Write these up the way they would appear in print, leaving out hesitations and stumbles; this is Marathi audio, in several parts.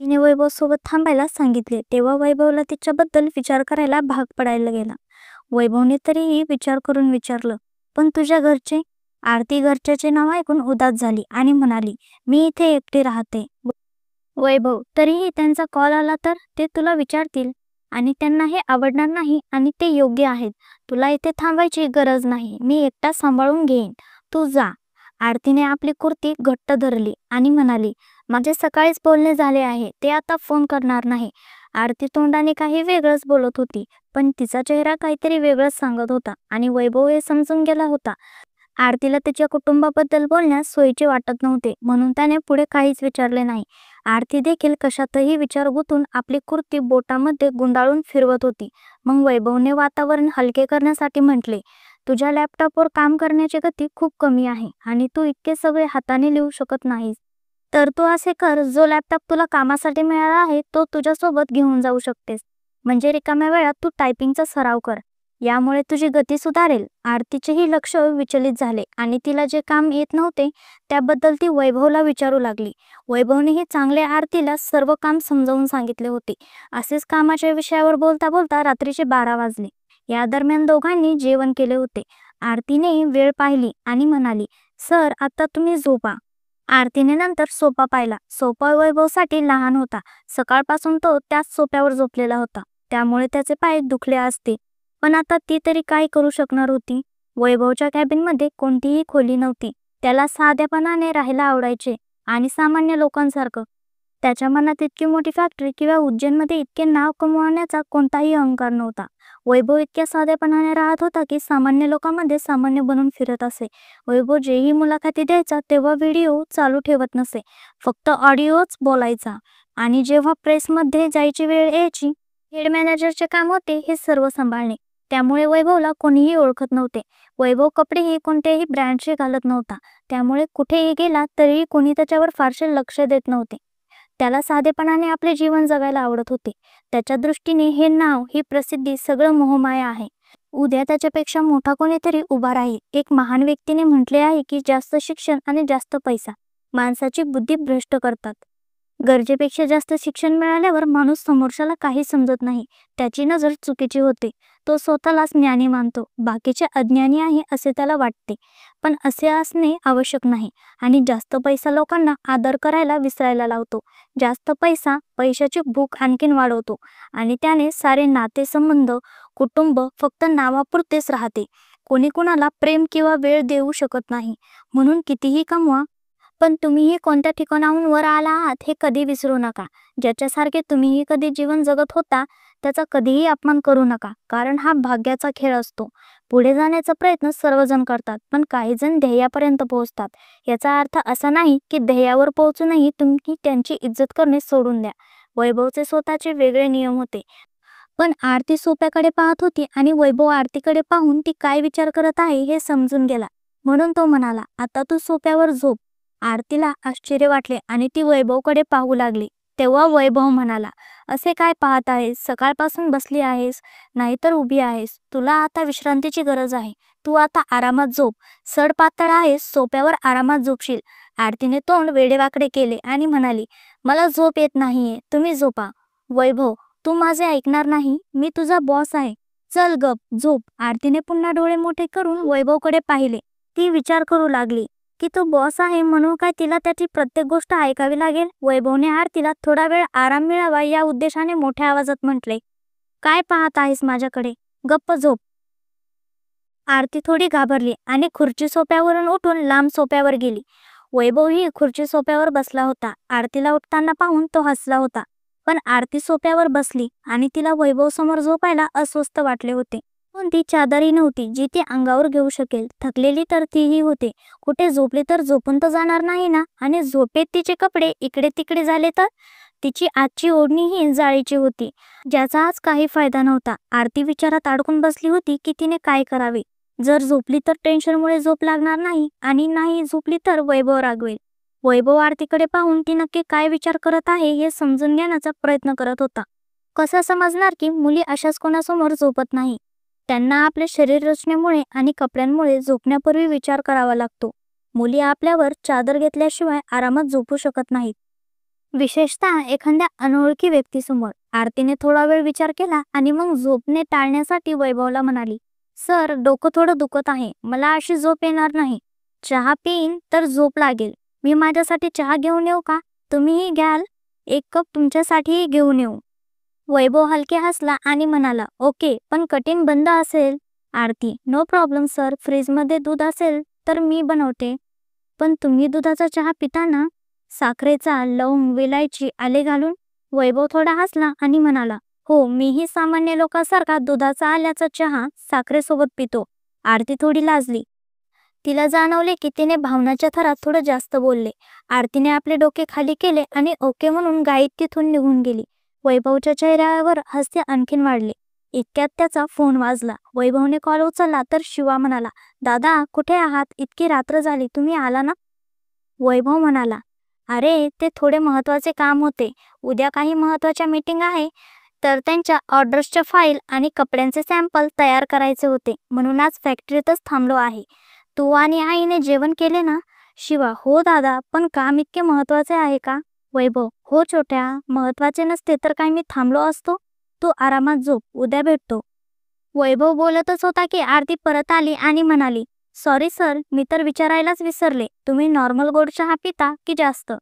तिने वैभव सोबत थांबायला सांगितले तेव्हा वैभवला तिच्याबद्दल विचार करायला भाग पडायला गेला. वैभवने तरीही विचार करून विचारलं, पण तुझ्या घरचे? आरती घरच्याचे नाव ऐकून उदास झाली आणि म्हणाली, मी इथे एकटी राहते. वैभव, तरीही त्यांचा कॉल आला तर ते तुला विचारतील आणि त्यांना हे आवडणार नाही आणि ते योग्य आहेत. तुला इथे थांबायची गरज नाही. मी एकटा सांभाळून घेईन. तू जा. आरतीने आपली कुर्ती घट्ट धरली आणि म्हणाली, माझे सकाळीच बोलणे झाले आहे. ते आता फोन करणार नाही. आरती तोंडाने काही वेगळंच बोलत होती, पण तिचा चेहरा काहीतरी वेगळंच सांगत होता आणि वैभव हे समजून गेला होता. आरतीला तिच्या कुटुंबाबद्दल बोलण्यास सोयीचे वाटत नव्हते, म्हणून त्याने पुढे काहीच विचारले नाही. आरती देखील कशातही विचार गुंतून आपली कुर्ती बोटामध्ये गुंडाळून फिरवत होती. मग वैभवने वातावरण हलके करण्यासाठी म्हटले, तुझ्या लॅपटॉपवर काम करण्याची गती खूप कमी आहे आणि तू इतके सगळे हाताने लिहू शकत नाहीस. तर तू असे कर, जो लॅपटॉप तुला कामासाठी मिळाला आहे तो तुझ्यासोबत घेऊन जाऊ शकतेस. म्हणजे रिकाम्या वेळात तू टायपिंगचा सराव कर. यामुळे तुझी गती सुधारेल. आरतीचेही लक्ष विचलित झाले आणि तिला जे काम येत नव्हते त्याबद्दल ती वैभवला विचारू लागली. वैभवनेही चांगले आरतीला सर्व काम समजावून सांगितले होते. असेच कामाच्या विषयावर बोलता बोलता रात्रीचे 12 वाजले. या दरम्यान दोघांनी जेवण केले होते. आरतीने वेळ पाहिली आणि म्हणाली, सर आता तुम्ही झोपा. आरतीने नंतर सोफा पाहिला. सोफा वैभवसाठी लहान होता. सकाळपासून तो त्याच सोफ्यावर झोपलेला होता, त्यामुळे त्याचे पाय दुखले असते. पण आता ती तरी काय करू शकणार होती. वैभवच्या कॅबिनमध्ये कोणतीही खोली नव्हती. त्याला साधेपणाने राहायला आवडायचे आणि सामान्य लोकांसारखं. त्याच्या मनात इतकी मोठी फॅक्टरी किंवा उज्जैनमध्ये इतके नाव कमवण्याचा कोणताही अहंकार नव्हता. वैभव इतक्या साधेपणाने राहत होता की सामान्य लोकांमध्ये सामान्य बनून फिरत असे. वैभव जेही मुलाखती द्यायचा तेव्हा व्हिडिओ चालू ठेवत नसे, फक्त ऑडिओच बोलायचा. आणि जेव्हा प्रेसमध्ये जायची वेळ यायची, हेड मॅनेजरचे काम होते हे सर्व सांभाळणे. त्यामुळे वैभवला कोणीही ओळखत नव्हते. वैभव कपडेही कोणत्याही ब्रँडचे घालत नव्हता, त्यामुळे कुठेही गेला तरीही कोणी त्याच्यावर फारसे लक्ष देत नव्हते. त्याला साधेपणाने आपले जीवन जगायला आवडत होते. त्याच्या दृष्टीने हे नाव, ही प्रसिद्धी सगळं मोहमाया आहे. उद्या त्याच्यापेक्षा मोठा कोणीतरी उभा राहील. एक महान व्यक्तीने म्हटले आहे की जास्त शिक्षण आणि जास्त पैसा माणसाची बुद्धी भ्रष्ट करतात. गरजेपेक्षा जास्त शिक्षण मिळाल्यावर माणूस समोरच्याला काही समजत नाही. त्याची नजर चुकीची होते. तो स्वतःलाच ज्ञानी मानतो, बाकीचे अज्ञानी आहे असे त्याला वाटते. पण असे असणे आवश्यक नाही. आणि जास्त पैसा लोकांना आदर करायला विसरायला लावतो. जास्त पैसा पैशाची भूक आणखीन वाढवतो आणि त्याने सारे नातेसंबंध, कुटुंब फक्त नावापुरतेच राहते. कोणी कुणाला प्रेम किंवा वेळ देऊ शकत नाही. म्हणून कितीही कमवा, पण तुम्हीही कोणत्या ठिकाणाहून वर आला आहात हे कधी विसरू नका. ज्याच्यासारखे तुम्हीही कधी जीवन जगत होता त्याचा कधीही अपमान करू नका, कारण हा भाग्याचा खेळ असतो. पुढे जाण्याचा प्रयत्न सर्वजण करतात, पण काही जण ध्येयापर्यंत पोहोचतात. याचा अर्थ असा नाही की ध्येयावर पोहोचूनही तुम्ही त्यांची इज्जत करणे सोडून द्या. वैभवचे स्वतःचे वेगळे नियम होते. पण आरती सोफ्याकडे पाहत होती आणि वैभव आरतीकडे पाहून ती काय विचार करत आहे हे समजून गेला. म्हणून तो म्हणाला, आता तू सोफ्यावर झोप. आरतीला आश्चर्य वाटले आणि ती वैभवकडे पाहू लागली. तेव्हा वैभव म्हणाला, असे काय पाहत आहेस? सकाळपासून बसली आहेस, नाहीतर उभी आहेस. तुला आता विश्रांतीची गरज आहे. तू आता आरामात झोप. सडपातळ आहेस, सोफ्यावर आरामात झोपशील. आरतीने तोंड वेडेवाकडे केले आणि म्हणाली, मला झोप येत नाहीये, तुम्ही झोपा. वैभव, तू माझे ऐकणार नाही. मी तुझा बॉस आहे. चल गप, झोप. आरतीने पुन्हा डोळे मोठे करून वैभवकडे पाहिले. ती विचार करू लागली की तो बॉस आहे म्हणून काय तिला त्याची प्रत्येक गोष्ट ऐकावी लागेल. वैभवने आरतीला थोडा वेळ आराम मिळावा या उद्देशाने मोठ्या आवाजात म्हटले, काय पाहत आहेस माझ्याकडे? गप्प झोप. आरती थोडी घाबरली आणि खुर्ची सोफ्यावरून उठून लांब सोफ्यावर गेली. वैभवही खुर्ची सोफ्यावर बसला होता. आरतीला उठताना पाहून तो हसला होता. पण आरती सोफ्यावर बसली आणि तिला वैभव समोर झोपायला अस्वस्थ वाटले होते. पण ती चादरही नव्हती जी ती अंगावर घेऊ शकेल. थकलेली तर तीही होते. कुठे झोपली तर झोपून तर जाणार नाही ना. आणि झोपेत तिचे कपडे इकडे तिकडे झाले तर? तिची आजची ओढणीही जाळीची होती, ज्याचा आज काही फायदा नव्हता. आरती विचारात अडकून बसली होती की तिने काय करावे. जर झोपली तर टेन्शनमुळे झोप लागणार नाही आणि नाही झोपली तर वैभव रागवेल. वैभव आरतीकडे पाहून ती नक्की काय विचार करत आहे हे समजून घेण्याचा प्रयत्न करत होता. कसं समजणार की मुली अशाच कोणासमोर झोपत नाही. त्यांना आपल्या शरीर रचनेमुळे आणि कपड्यांमुळे झोपण्यापूर्वी विचार करावा लागतो. मुली आपल्यावर चादर घेतल्याशिवाय आरामात झोपू शकत नाहीत. विशेषतः एखाद्या अनोळखी व्यक्तीसमोर. आरतीने थोडा वेळ विचार केला आणि मग झोपणे टाळण्यासाठी वैभवला म्हणाली, सर, डोकं थोडं दुखत आहे, मला अशी झोप येणार नाही. चहा पिईन तर झोप लागेल. मी माझ्यासाठी चहा घेऊन येऊ का? तुम्हीही घ्याल? एक कप तुमच्यासाठीही घेऊन येऊ. वैभव हलके हसला आणि म्हणाला, ओके, पण कठीण बंद असेल. आरती, नो प्रॉब्लेम सर, फ्रीजमध्ये दूध असेल तर मी बनवते. पण तुम्ही दुधाचा चहा पिता ना? साखरेचा, लवंग, विलायची, आले घालून? वैभव थोडा हसला आणि म्हणाला, हो, मीही सामान्य लोकांसारखा दुधाचा आल्याचा चहा साखरेसोबत पितो. आरती थोडी लाजली. तिला जाणवले की तिने भावनाच्या थरात थोडं जास्त बोलले. आरतीने आपले डोके खाली केले आणि ओके म्हणून गाईत तिथून निघून गेली. वैभवच्या चेहऱ्यावर हास्य आणखीन वाढले. इतक्यात त्याचा फोन वाजला. वैभवने कॉल उचलला तर शिवा म्हणाला, दादा, कुठे आहात? इतकी रात्र झाली, तुम्ही आला ना? वैभव म्हणाला, अरे, ते थोडे महत्त्वाचे काम होते. उद्या काही महत्त्वाच्या मीटिंग आहे, तर त्यांच्या ऑर्डर्सच्या फाईल आणि कपड्यांचे सॅम्पल तयार करायचे होते, म्हणून आज फॅक्टरीतच थांबलो आहे. तू आणि आईने जेवण केले ना? शिवा, हो दादा, पण काम इतके महत्त्वाचे आहे का? वैभव, हो छोट्या, महत्त्वाचे नसते तर काय मी थांबलो असतो? तू आरामात झोप, उद्या भेटतो. वैभव बोलतच होता की आरती परत आली आणि म्हणाली, सॉरी सर, मी तर विचारायलाच विसरले, तुम्ही नॉर्मल गोड चहा पिता की जास्त?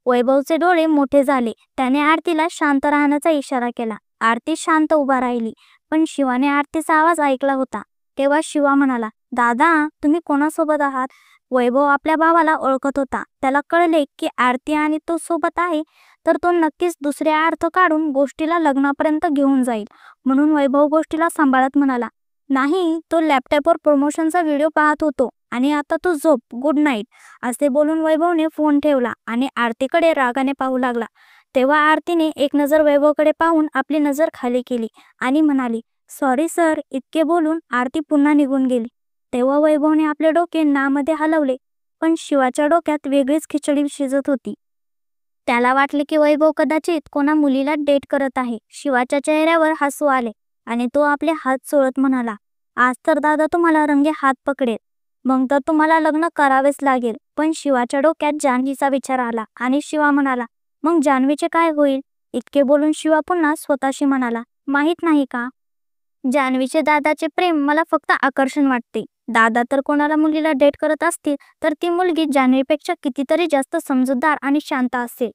वैभवचे डोळे मोठे झाले. त्याने आरतीला शांत राहण्याचा इशारा केला. आरती शांत उभा राहिली, पण शिवाने आरतीचा आवाज ऐकला होता. तेव्हा शिवा म्हणाला, दादा, तुम्ही कोणासोबत आहात? वैभव आपल्या भावाला ओळखत होता. त्याला कळले की आरती आणि तो सोबत आहे, तर तो नक्कीच दुसरे अर्थ काढून गोष्टीला लग्नापर्यंत घेऊन जाईल. म्हणून वैभव गोष्टीला सांभाळत म्हणाला, नाही, तो लॅपटॉपवर प्रमोशनचा व्हिडिओ पाहत होतो आणि आता तू झोप, गुड नाईट. असे बोलून वैभवने फोन ठेवला आणि आरतीकडे रागाने पाहू लागला. तेव्हा आरतीने एक नजर वैभवकडे पाहून आपली नजर खाली केली आणि म्हणाली, सॉरी सर. इतके बोलून आरती पुन्हा निघून गेली. तेव्हा वैभवने आपले डोके नामध्ये हलवले, पण शिवाच्या डोक्यात वेगळीच खिचडी शिजत होती. त्याला वाटले की वैभव कदाचित कोणा मुलीला डेट करत आहे. शिवाच्या चेहऱ्यावर हसू आले आणि तो आपले हात चोळत म्हणाला, आज तर दादा तुम्हाला रंगे हात पकडेल. मग तर तुम्हाला लग्न करावेच लागेल. पण शिवाच्या डोक्यात जान्हवीचा विचार आला आणि शिवा म्हणाला, मग जान्हवीचे काय होईल? इतके बोलून शिवा पुन्हा स्वतःशी म्हणाला, माहीत नाही का, जान्हवीचे दादाचे प्रेम मला फक्त आकर्षण वाटते. दादा तर कोणाला मुलीला डेट करत असतील तर ती मुलगी जान्हवीपेक्षा कितीतरी जास्त समजूतदार आणि शांत असेल,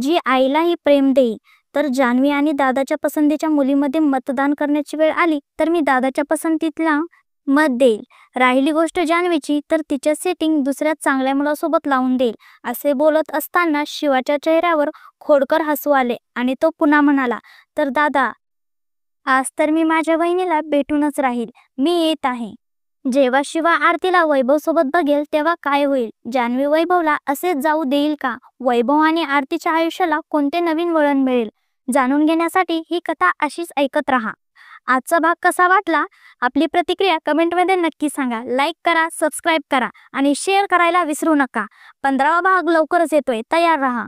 जी आईलाही प्रेम देईल. तर जान्हवी आणि दादाच्या पसंतीच्या मुलीमध्ये मतदान करण्याची वेळ आली तर मी दादाच्या पसंतीला मत देईल. राहिली गोष्ट जान्हवीची, तर तिच्या सेटिंग दुसऱ्या चांगल्या मुलासोबत लावून देईल. असे बोलत असताना शिवाच्या चेहऱ्यावर खोडकर हसू आले आणि तो पुन्हा म्हणाला, तर दादा, आज तर मी माझ्या बहिणीला भेटूनच राहील. मी येत आहे. जेव्हा शिवा आरतीला वैभव सोबत बघेल तेव्हा काय होईल? जान्हवी वैभवला असेच जाऊ देईल का? वैभव आणि आरतीच्या आयुष्याला कोणते नवीन वळण मिळेल? जाणून घेण्यासाठी ही कथा अशीच ऐकत राहा. आजचा भाग कसा वाटला? आपली प्रतिक्रिया कमेंटमध्ये नक्की सांगा. लाईक करा, सबस्क्राईब करा आणि शेअर करायला विसरू नका. 15वा भाग लवकरच येतोय, तयार राहा.